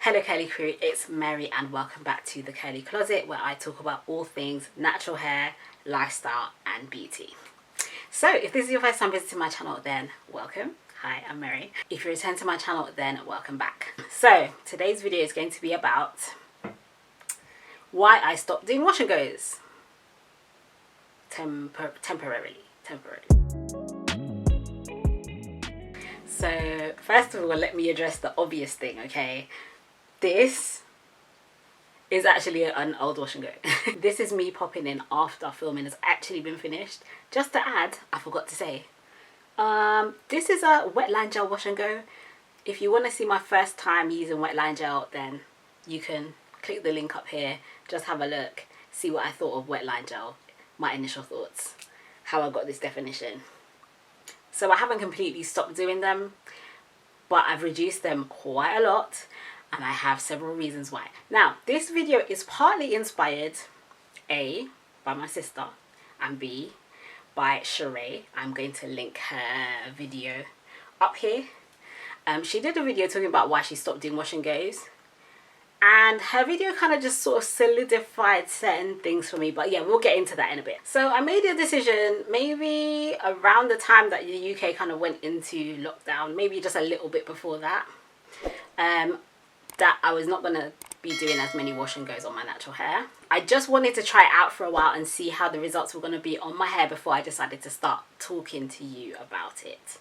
Hello curly crew, it's Mary and welcome back to the Curly Closet, where I talk about all things natural hair, lifestyle and beauty. So if this is your first time visiting my channel, then welcome. Hi, I'm Mary. If you return to my channel, then welcome back. So today's video is going to be about why I stopped doing wash and goes temporarily. So first of all, let me address the obvious thing, okay? This is actually an old wash and go. This is me popping in after filming has actually been finished. Just to add, I forgot to say, this is a Wetline gel wash and go. If you want to see my first time using Wetline gel, then you can click the link up here. Just have a look, see what I thought of Wetline gel, my initial thoughts, how I got this definition. So I haven't completely stopped doing them, but I've reduced them quite a lot. And I have several reasons why. Now, this video is partly inspired, A, by my sister, and B, by Sheree. I'm going to link her video up here. She did a video talking about why she stopped doing wash and goes. And her video kind of just sort of solidified certain things for me. But yeah, we'll get into that in a bit. So I made a decision maybe around the time that the UK kind of went into lockdown. Maybe just a little bit before that. That I was not going to be doing as many wash and goes on my natural hair. I just wanted to try it out for a while and see how the results were going to be on my hair before I decided to start talking to you about it.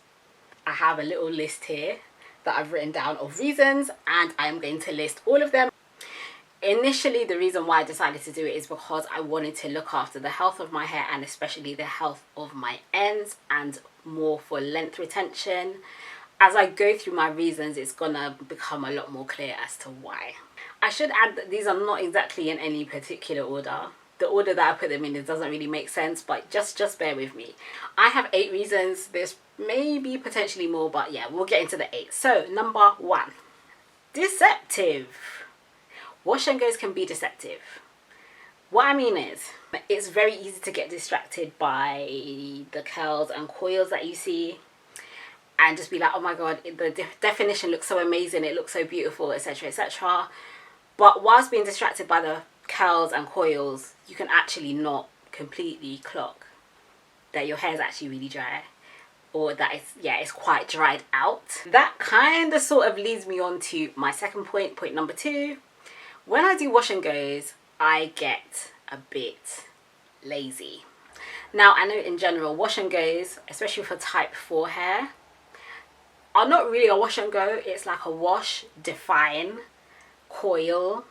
I have a little list here that I've written down of reasons, and I am going to list all of them. Initially, the reason why I decided to do it is because I wanted to look after the health of my hair and especially the health of my ends and more for length retention. As I go through my reasons, it's gonna become a lot more clear as to why. I should add that these are not exactly in any particular order. The order that I put them in, it doesn't really make sense, but just bear with me. I have 8 reasons. There's maybe potentially more, but yeah, we'll get into the 8. So, number 1, deceptive. Wash and goes can be deceptive. What I mean is, it's very easy to get distracted by the curls and coils that you see. And just be like, oh my god, the definition looks so amazing, it looks so beautiful, etc, etc. But whilst being distracted by the curls and coils, you can actually not completely clock that your hair is actually really dry, or that it's quite dried out. That kind of sort of leads me on to my second point, point number 2. When I do wash and goes, I get a bit lazy. Now, I know in general, wash and goes, especially for type 4 hair, are not really a wash and go. It's like a wash, define, coil,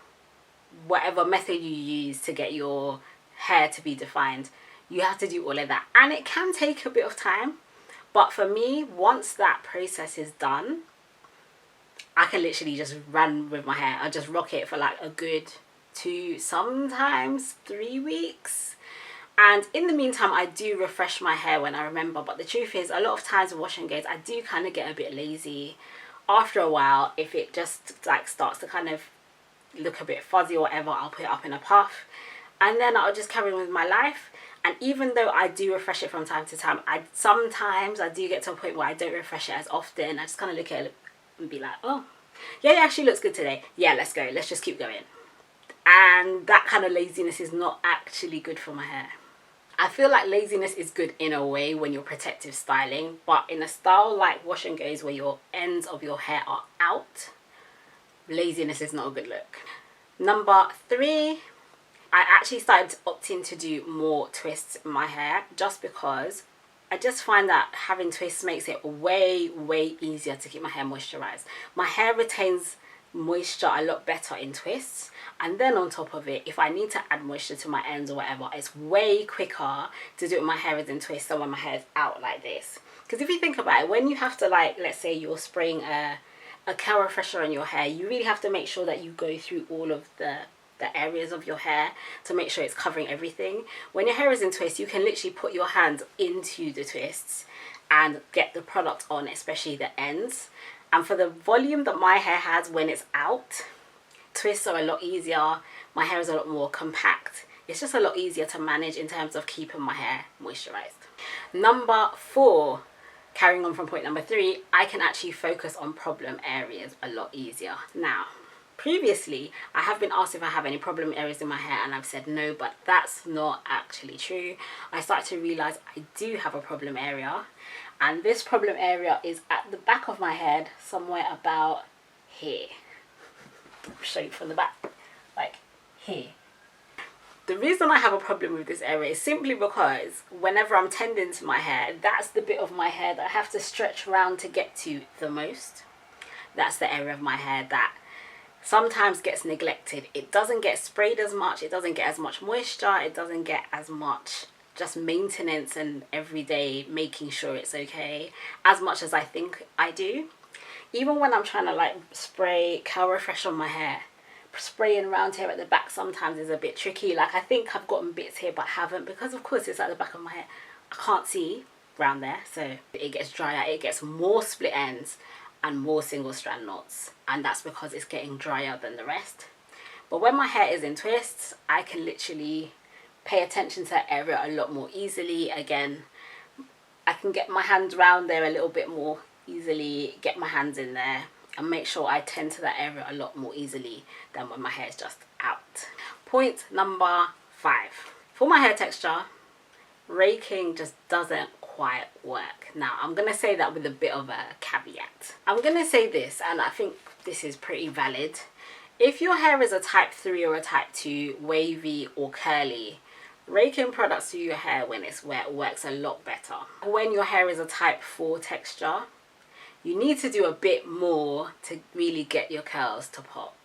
whatever method you use to get your hair to be defined. You have to do all of that, and it can take a bit of time. But for me, once that process is done, I can literally just run with my hair. I just rock it for like a good 2, sometimes 3 weeks. And in the meantime, I do refresh my hair when I remember. But the truth is, a lot of times with wash and goes, I do kind of get a bit lazy. After a while, if it just like starts to kind of look a bit fuzzy or whatever, I'll put it up in a puff. And then I'll just carry on with my life. And even though I do refresh it from time to time, sometimes I do get to a point where I don't refresh it as often. I just kind of look at it and be like, oh, yeah, she looks good today. Yeah, let's go. Let's just keep going. And that kind of laziness is not actually good for my hair. I feel like laziness is good in a way when you're protective styling, but in a style like wash and goes where your ends of your hair are out, laziness is not a good look. Number 3, I actually started opting to do more twists in my hair just because I just find that having twists makes it way easier to keep my hair moisturized. My hair retains moisture a lot better in twists, and then on top of it, if I need to add moisture to my ends or whatever, it's way quicker to do it when my hair is in twists than when my hair is out like this. Because if you think about it, when you have to, like, let's say you're spraying a curl refresher on your hair, you really have to make sure that you go through all of the areas of your hair to make sure it's covering everything. When your hair is in twists, you can literally put your hand into the twists and get the product on, especially the ends. And for the volume that my hair has when it's out, twists are a lot easier. My hair is a lot more compact. It's just a lot easier to manage in terms of keeping my hair moisturized. Number 4, carrying on from point number 3, I can actually focus on problem areas a lot easier. Now, Previously, I have been asked if I have any problem areas in my hair, and I've said no, but that's not actually true. I started to realize I do have a problem area, and this problem area is at the back of my head, somewhere about here. I'll show you from the back, like here. The reason I have a problem with this area is simply because whenever I'm tending to my hair, that's the bit of my hair that I have to stretch around to get to the most. That's the area of my hair that sometimes gets neglected. It doesn't get sprayed as much, it doesn't get as much moisture, it doesn't get as much just maintenance and everyday making sure it's okay as much as I think I do. Even when I'm trying to like spray curl refresh on my hair, spraying around here at the back sometimes is a bit tricky. Like I think I've gotten bits here but haven't, because of course it's at the back of my hair. I can't see around there, so it gets drier, it gets more split ends and more single strand knots, and that's because it's getting drier than the rest. But when my hair is in twists, I can literally pay attention to that area a lot more easily. Again, I can get my hands around there a little bit more easily, get my hands in there and make sure I tend to that area a lot more easily than when my hair is just out. Point number 5. For my hair texture, raking just doesn't quite work. Now, I'm going to say that with a bit of a caveat. I'm going to say this, and I think this is pretty valid. If your hair is a type 3 or a type 2, wavy or curly, raking products to your hair when it's wet works a lot better. When your hair is a type 4 texture, you need to do a bit more to really get your curls to pop.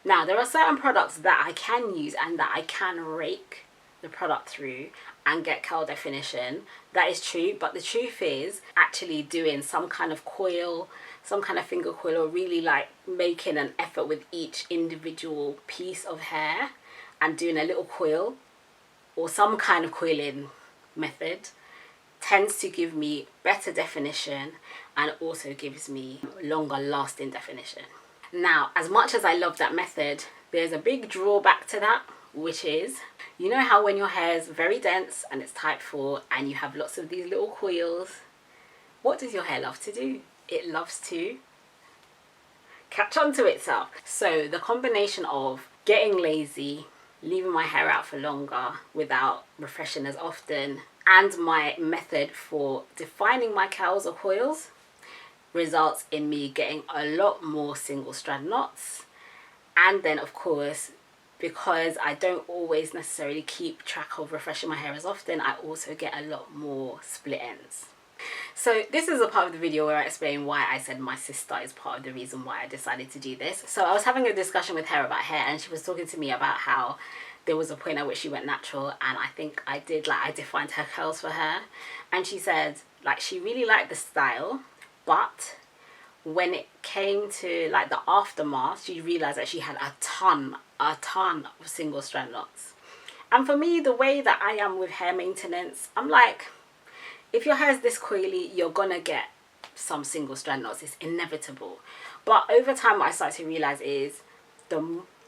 Now, there are certain products that I can use and that I can rake the product through and get curl definition. That is true, but the truth is actually doing some kind of coil, some kind of finger coil, or really like making an effort with each individual piece of hair and doing a little coil or some kind of coiling method tends to give me better definition and also gives me longer lasting definition. Now, as much as I love that method, there's a big drawback to that, which is, you know how when your hair is very dense and it's type 4 and you have lots of these little coils, what does your hair love to do? It loves to catch on to itself. So the combination of getting lazy, leaving my hair out for longer without refreshing as often, and my method for defining my curls or coils results in me getting a lot more single strand knots. And then of course, because I don't always necessarily keep track of refreshing my hair as often, I also get a lot more split ends. So this is a part of the video where I explain why I said my sister is part of the reason why I decided to do this. So I was having a discussion with her about hair, and she was talking to me about how there was a point at which she went natural, and I think I defined her curls for her. And she said like she really liked the style, but when it came to like the aftermath, she realized that she had a ton of single strand knots. And for me, the way that I am with hair maintenance, I'm like, if your hair is this coily, you're gonna get some single strand knots. It's inevitable. But over time, what I started to realize is the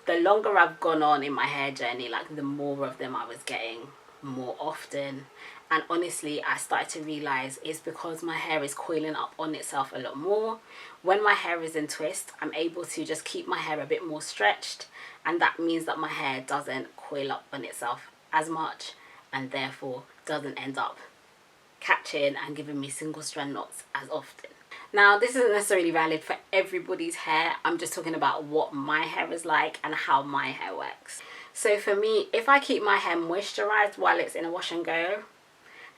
longer I've gone on in my hair journey, like the more of them I was getting more often. And honestly, I started to realize it's because my hair is coiling up on itself a lot more. When my hair is in twist, I'm able to just keep my hair a bit more stretched, and that means that my hair doesn't coil up on itself as much and therefore doesn't end up catching and giving me single strand knots as often. Now, this isn't necessarily valid for everybody's hair. I'm just talking about what my hair is like and how my hair works. So for me, if I keep my hair moisturised while it's in a wash and go,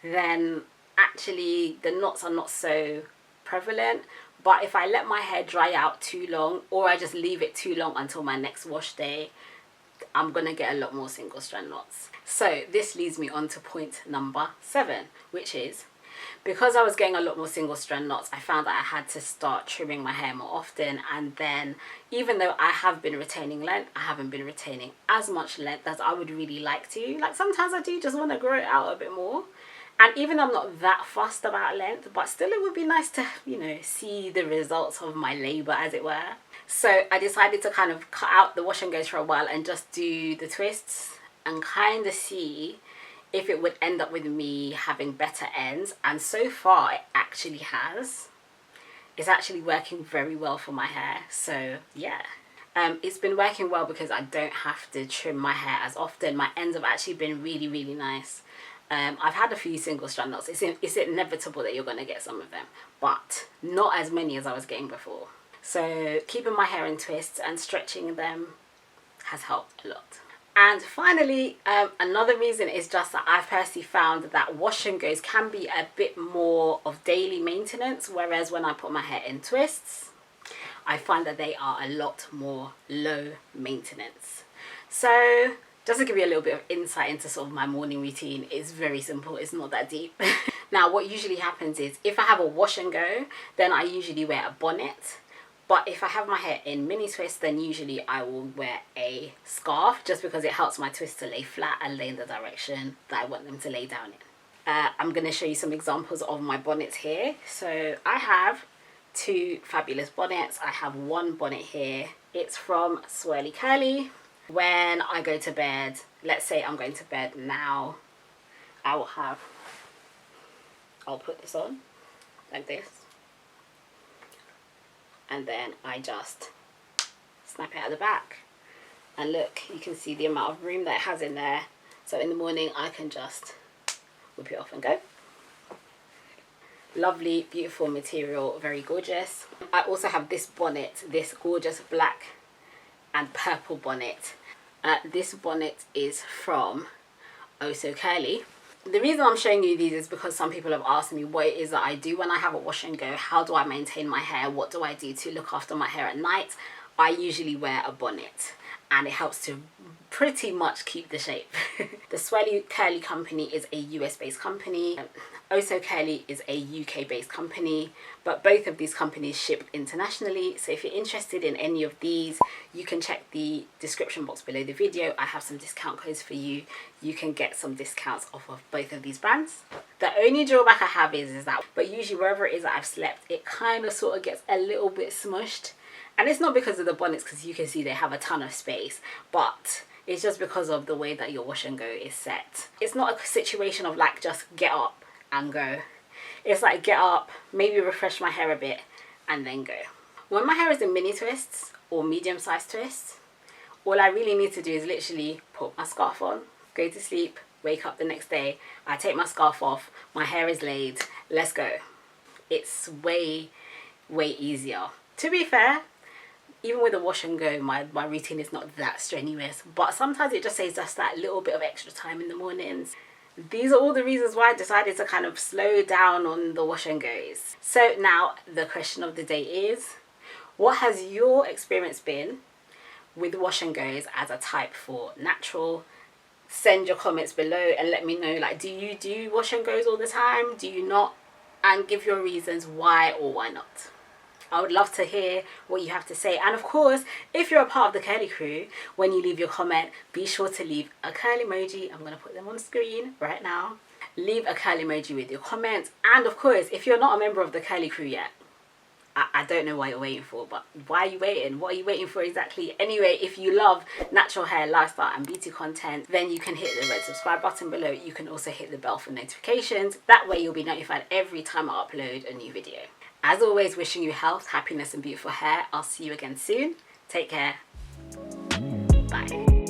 then actually the knots are not so prevalent. But if I let my hair dry out too long, or I just leave it too long until my next wash day, I'm gonna get a lot more single strand knots. So this leads me on to point number 7, which is, because I was getting a lot more single strand knots, I found that I had to start trimming my hair more often. And then even though I have been retaining length, I haven't been retaining as much length as I would really like to. Like sometimes I do just want to grow it out a bit more. And even though I'm not that fussed about length, but still it would be nice to, you know, see the results of my labour, as it were. So I decided to kind of cut out the wash and goes for a while and just do the twists and kind of see if it would end up with me having better ends. And so far it actually has. It's actually working very well for my hair. So yeah. It's been working well because I don't have to trim my hair as often. My ends have actually been really, really nice. I've had a few single strand knots. It's inevitable that you're going to get some of them, but not as many as I was getting before. So keeping my hair in twists and stretching them has helped a lot. And finally, another reason is just that I've personally found that wash and goes can be a bit more of daily maintenance, whereas when I put my hair in twists, I find that they are a lot more low maintenance. So just to give you a little bit of insight into sort of my morning routine, it's very simple, it's not that deep. Now what usually happens is if I have a wash and go, then I usually wear a bonnet. But if I have my hair in mini twists, then usually I will wear a scarf, just because it helps my twists to lay flat and lay in the direction that I want them to lay down in. I'm going to show you some examples of my bonnets here. So I have two fabulous bonnets. I have one bonnet here. It's from Swirly Curly. When I go to bed, let's say I'm going to bed now, I'll put this on like this. And then I just snap it at the back. And look, you can see the amount of room that it has in there. So in the morning, I can just whip it off and go. Lovely, beautiful material, very gorgeous. I also have this bonnet, this gorgeous black and purple bonnet. This bonnet is from Oh So Curly. The reason I'm showing you these is because some people have asked me what it is that I do when I have a wash and go. How do I maintain my hair? What do I do to look after my hair at night? I usually wear a bonnet, and it helps to pretty much keep the shape. The Swirly Curly company is a US based company. Oh So Curly is a UK based company, but both of these companies ship internationally. So if you're interested in any of these, you can check the description box below the video. I have some discount codes for you. You can get some discounts off of both of these brands. The only drawback I have is that, but usually wherever it is that I've slept, it kind of sort of gets a little bit smushed. And it's not because of the bonnets, because you can see they have a ton of space, but it's just because of the way that your wash and go is set. It's not a situation of like just get up and go. It's like get up, maybe refresh my hair a bit, and then go. When my hair is in mini twists or medium-sized twists, all I really need to do is literally put my scarf on, go to sleep, wake up the next day, I take my scarf off, my hair is laid, let's go. It's way, way easier. To be fair, even with a wash and go, my routine is not that strenuous, but sometimes it just saves us that little bit of extra time in the mornings. These are all the reasons why I decided to kind of slow down on the wash and goes. So now the question of the day is, what has your experience been with wash and goes as a type for natural? Send your comments below and let me know, like, do you do wash and goes all the time? Do you not? And give your reasons why or why not. I would love to hear what you have to say. And of course, if you're a part of the curly crew, when you leave your comment, be sure to leave a curly emoji. I'm going to put them on screen right now. Leave a curly emoji with your comments. And of course, if you're not a member of the curly crew yet, I don't know why you're waiting for, but why are you waiting? What are you waiting for exactly? Anyway, if you love natural hair, lifestyle and beauty content, then you can hit the red subscribe button below. You can also hit the bell for notifications. That way you'll be notified every time I upload a new video. As always, wishing you health, happiness and beautiful hair. I'll see you again soon. Take care. Bye.